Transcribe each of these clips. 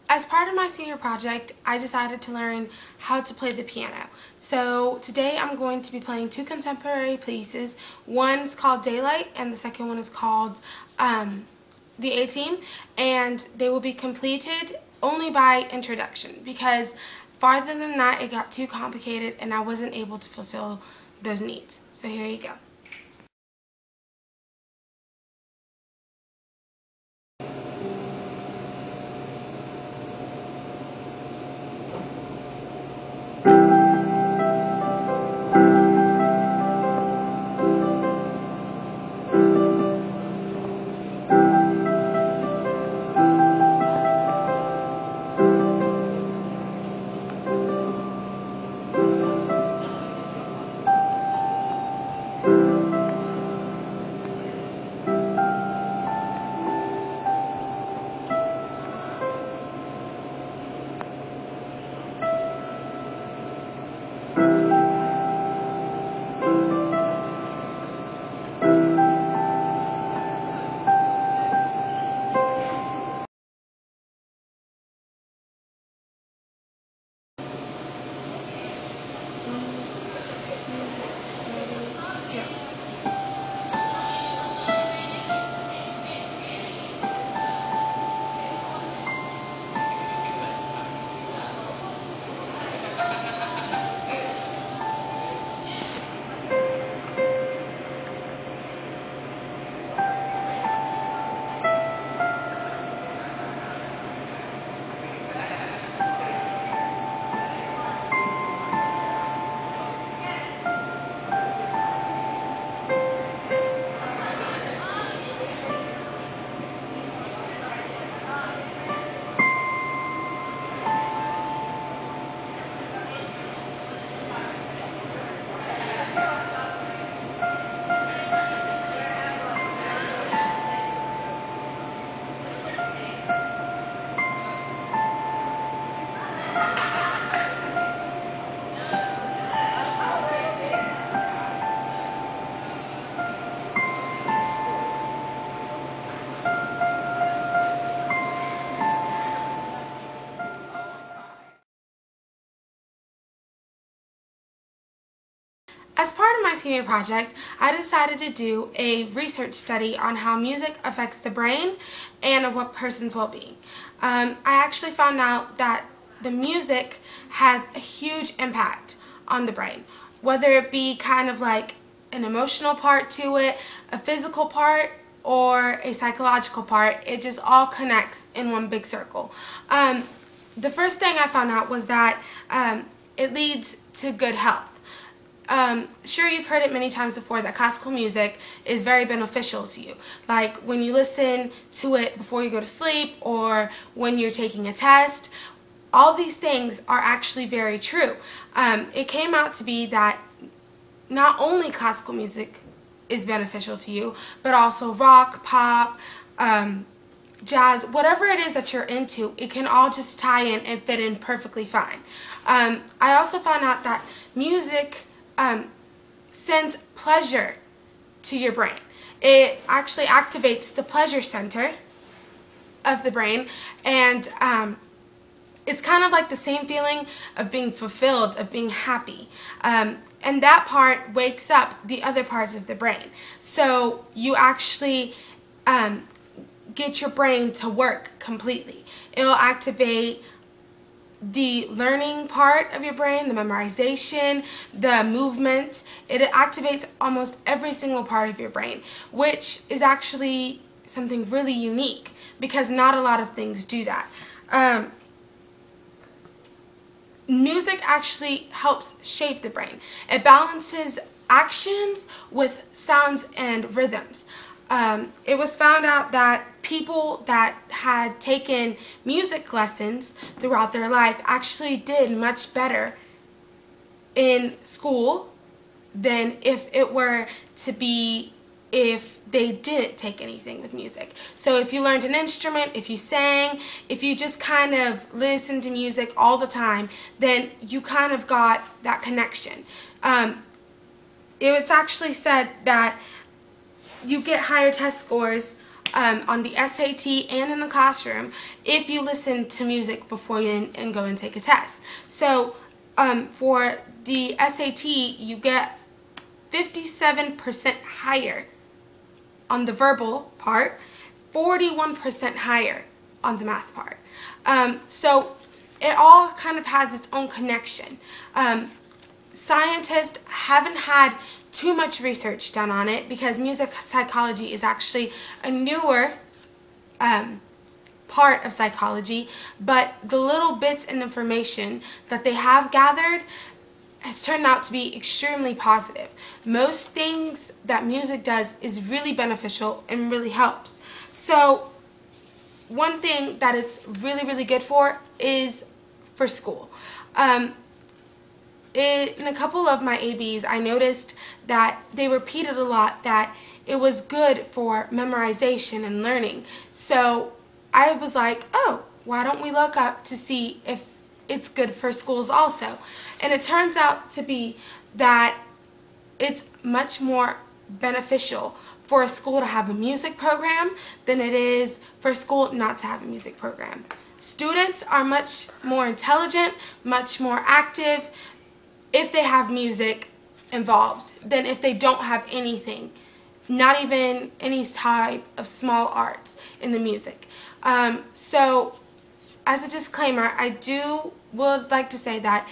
As part of my senior project, I decided to learn how to play the piano. So today I'm going to be playing two contemporary pieces. One's called Daylight and the second one is called The A-Team, and they will be completed only by introduction because farther than that it got too complicated and I wasn't able to fulfill those needs. So here you go. As part of my senior project, I decided to do a research study on how music affects the brain and a person's well-being. I actually found out that the music has a huge impact on the brain, whether it be kind of like an emotional part to it, a physical part, or a psychological part. It just all connects in one big circle. The first thing I found out was that it leads to good health. Sure, you've heard it many times before that classical music is very beneficial to you. Like when you listen to it before you go to sleep or when you're taking a test, all these things are actually very true. It came out to be that not only classical music is beneficial to you, but also rock, pop, jazz, whatever it is that you're into, it can all just tie in and fit in perfectly fine. I also found out that music sends pleasure to your brain. It actually activates the pleasure center of the brain, and it's kind of like the same feeling of being fulfilled, of being happy. And that part wakes up the other parts of the brain. So you actually get your brain to work completely. It will activate the learning part of your brain, the memorization, the movement. It activates almost every single part of your brain, which is actually something really unique because not a lot of things do that. Music actually helps shape the brain. It balances actions with sounds and rhythms. It was found out that people that had taken music lessons throughout their life actually did much better in school than if it were to be if they didn't take anything with music. So if you learned an instrument, if you sang, if you just kind of listened to music all the time, then you kind of got that connection. It's actually said that you get higher test scores on the SAT and in the classroom if you listen to music before you and go and take a test. So for the SAT, you get 57% higher on the verbal part, 41% higher on the math part. So it all kind of has its own connection. Scientists haven't had too much research done on it because music psychology is actually a newer part of psychology, but the little bits and information that they have gathered has turned out to be extremely positive. Most things that music does is really beneficial and really helps. So one thing that it's really good for is for school. In a couple of my ABs, I noticed that they repeated a lot that it was good for memorization and learning. So I was like, oh, why don't we look up to see if it's good for schools also? And it turns out to be that it's much more beneficial for a school to have a music program than it is for a school not to have a music program. Students are much more intelligent, much more active if they have music involved than if they don't have anything, not even any type of small arts in the music. So as a disclaimer, I would like to say that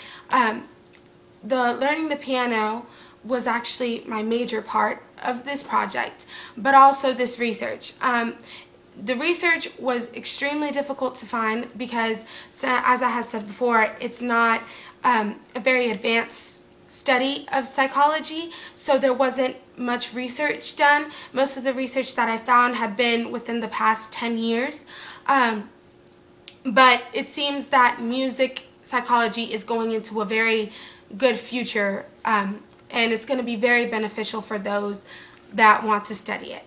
learning the piano was actually my major part of this project, but also this research. The research was extremely difficult to find because, as I have said before, it's not a very advanced study of psychology, so there wasn't much research done. Most of the research that I found had been within the past 10 years. But it seems that music psychology is going into a very good future, and it's going to be very beneficial for those that want to study it.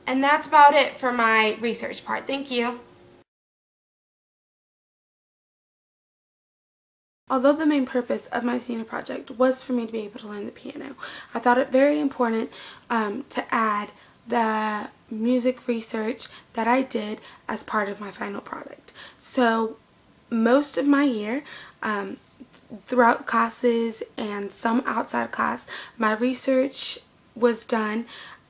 And that's about it for my research part. Thank you. Although the main purpose of my senior project was for me to be able to learn the piano, I thought it very important to add the music research that I did as part of my final product. So most of my year, throughout classes and some outside class, my research was done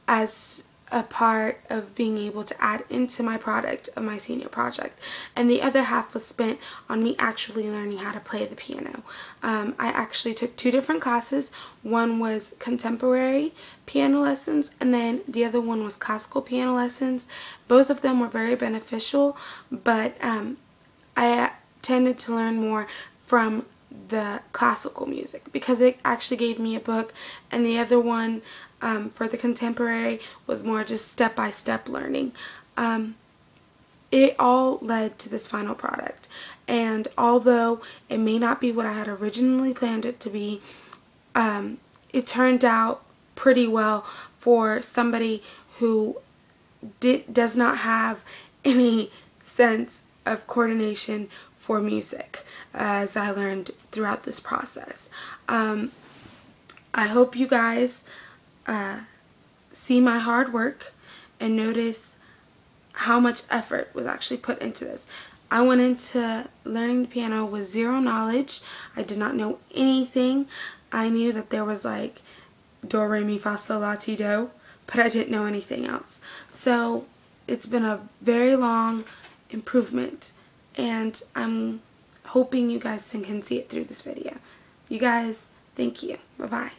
as a part of being able to add into my product of my senior project, and the other half was spent on me actually learning how to play the piano. I actually took 2 different classes. One was contemporary piano lessons, and then the other one was classical piano lessons. Both of them were very beneficial, but I tended to learn more from the classical music because it actually gave me a book, and the other one for the contemporary was more just step-by-step learning. It all led to this final product, and although it may not be what I had originally planned it to be, it turned out pretty well for somebody who does not have any sense of coordination for music, as I learned throughout this process. I hope you guys see my hard work and notice how much effort was actually put into this. I went into learning the piano with zero knowledge. I did not know anything. I knew that there was like do, re, mi, fa, sol, la, ti, do, but I didn't know anything else. So it's been a very long improvement, and I'm hoping you guys can see it through this video. You guys, thank you. Bye-bye.